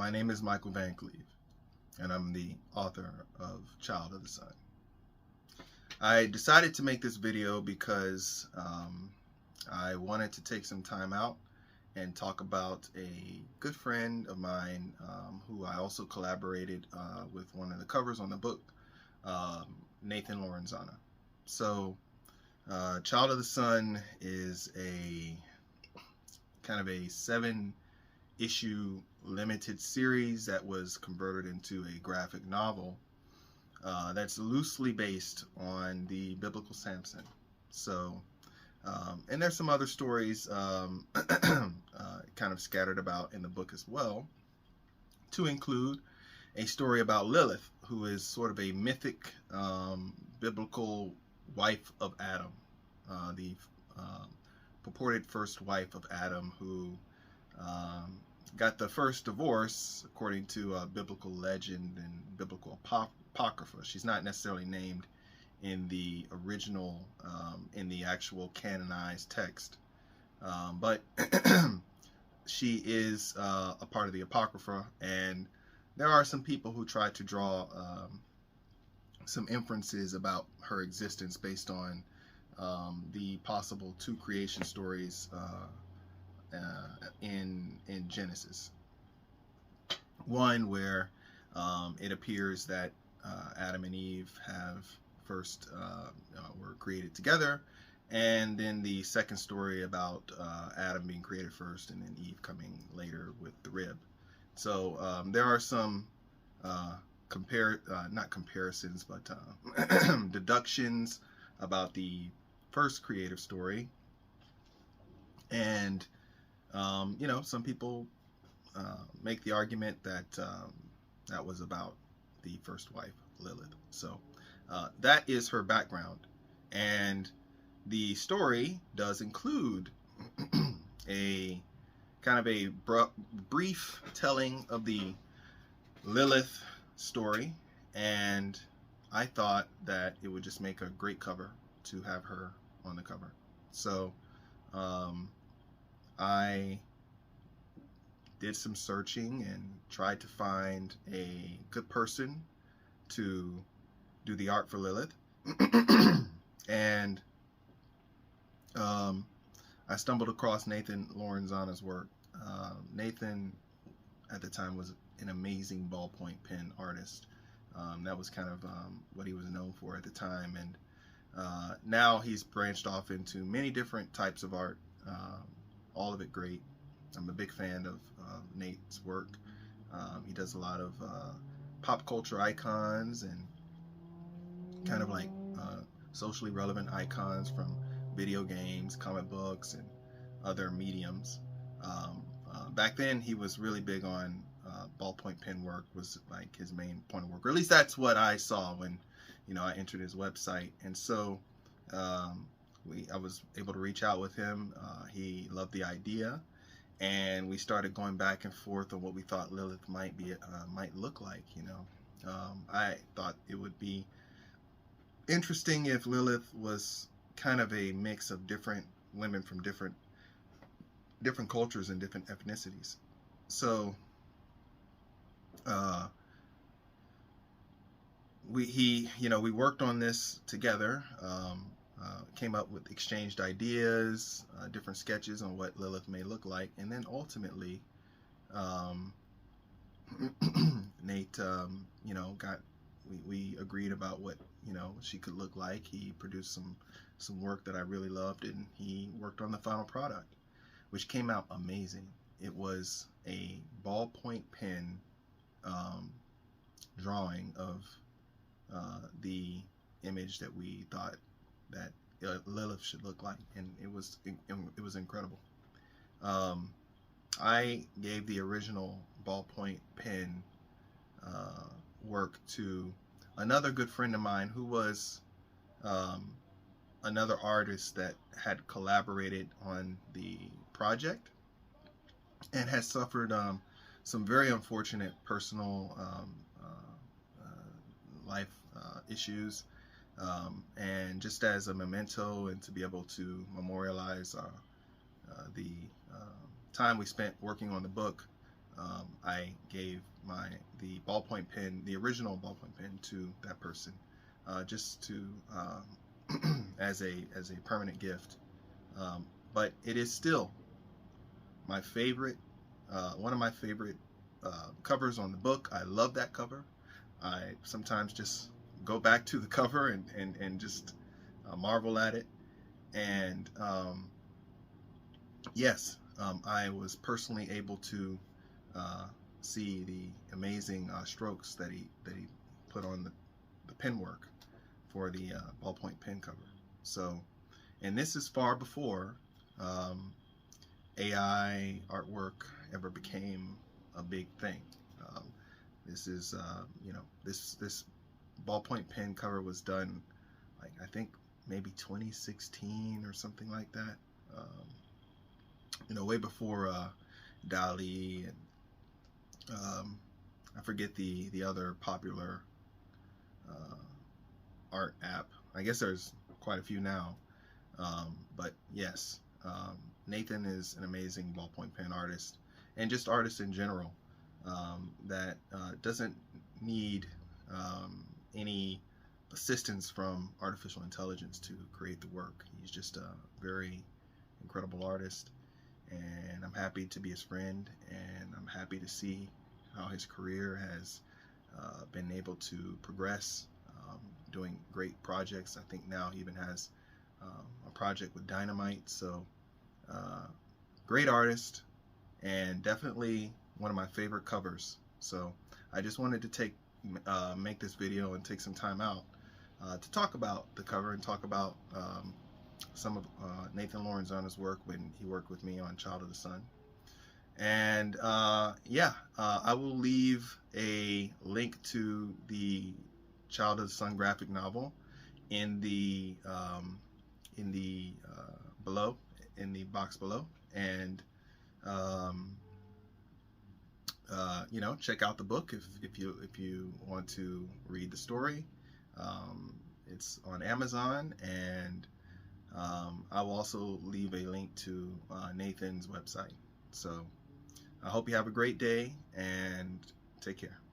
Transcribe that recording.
My name is Michael Van Cleve, and I'm the author of Child of the Sun. I decided to make this video because I wanted to take some time out and talk about a good friend of mine who I also collaborated with one of the covers on the book, Nathan Lorenzana. So, Child of the Sun is a kind of a 7-issue limited series that was converted into a graphic novel that's loosely based on the biblical Samson. So, and there's some other stories kind of scattered about in the book as well, to include a story about Lilith, who is sort of a mythic biblical wife of Adam, the purported first wife of Adam, who got the first divorce according to biblical legend and biblical apocrypha. She's not necessarily named in the original, in the actual canonized text, but she is a part of the apocrypha, and there are some people who try to draw some inferences about her existence based on the possible 2 creation stories in Genesis. One where it appears that Adam and Eve have first were created together, and then the second story about Adam being created first and then Eve coming later with the rib. So there are some not comparisons, but deductions about the first creative story, and some people make the argument that that was about the first wife, Lilith. So that is her background, and the story does include a kind of a brief telling of the Lilith story, and I thought that it would just make a great cover to have her on the cover. So I did some searching and tried to find a good person to do the art for Lilith. And I stumbled across Nathan Lorenzana's work. Nathan at the time was an amazing ballpoint pen artist. That was kind of what he was known for at the time, and now he's branched off into many different types of art, all of it great. I'm a big fan of Nate's work. He does a lot of pop culture icons and kind of like socially relevant icons from video games, comic books, and other mediums. Back then, he was really big on ballpoint pen work, was like his main point of work, or at least that's what I saw when I entered his website. And so I was able to reach out with him. He loved the idea, and we started going back and forth on what we thought Lilith might look like. I thought it would be interesting if Lilith was kind of a mix of different women from different cultures and different ethnicities. So we worked on this together, came up with, exchanged ideas, different sketches on what Lilith may look like, and then ultimately Nate we agreed about what she could look like. He produced some work that I really loved, and he worked on the final product, which came out amazing. It was a ballpoint pen drawing of the image that we thought that Lilith should look like, and it was incredible. I gave the original ballpoint pen work to another good friend of mine who was another artist that had collaborated on the project and has suffered some very unfortunate personal life issues, and just as a memento and to be able to memorialize the time we spent working on the book, I gave the ballpoint pen, the original ballpoint pen, to that person, just to as a permanent gift. But it is still my favorite, one of my favorite covers on the book. I love that cover. I sometimes just go back to the cover and just marvel at it. And yes, I was personally able to see the amazing strokes that he put on the pen work for the ballpoint pen cover. So, and this is far before AI artwork ever became a big thing. This is this ballpoint pen cover was done, like, I think maybe 2016 or something like that. Way before Dali and I forget the other popular art app. I guess there's quite a few now. But yes, Nathan is an amazing ballpoint pen artist, and just artist in general, that doesn't need any assistance from artificial intelligence to create the work. He's just a very incredible artist, and I'm happy to be his friend, and I'm happy to see how his career has been able to progress, doing great projects. I think now he even has a project with Dynamite. So great artist, and definitely one of my favorite covers. So I just wanted to make this video and take some time out to talk about the cover and talk about some of Nathan Lorenzana's work when he worked with me on Child of the Sun. And yeah, I will leave a link to the Child of the Sun graphic novel in the below, in the box below, and check out the book if you want to read the story. It's on Amazon, and I will also leave a link to Nathan's website. So I hope you have a great day, and take care.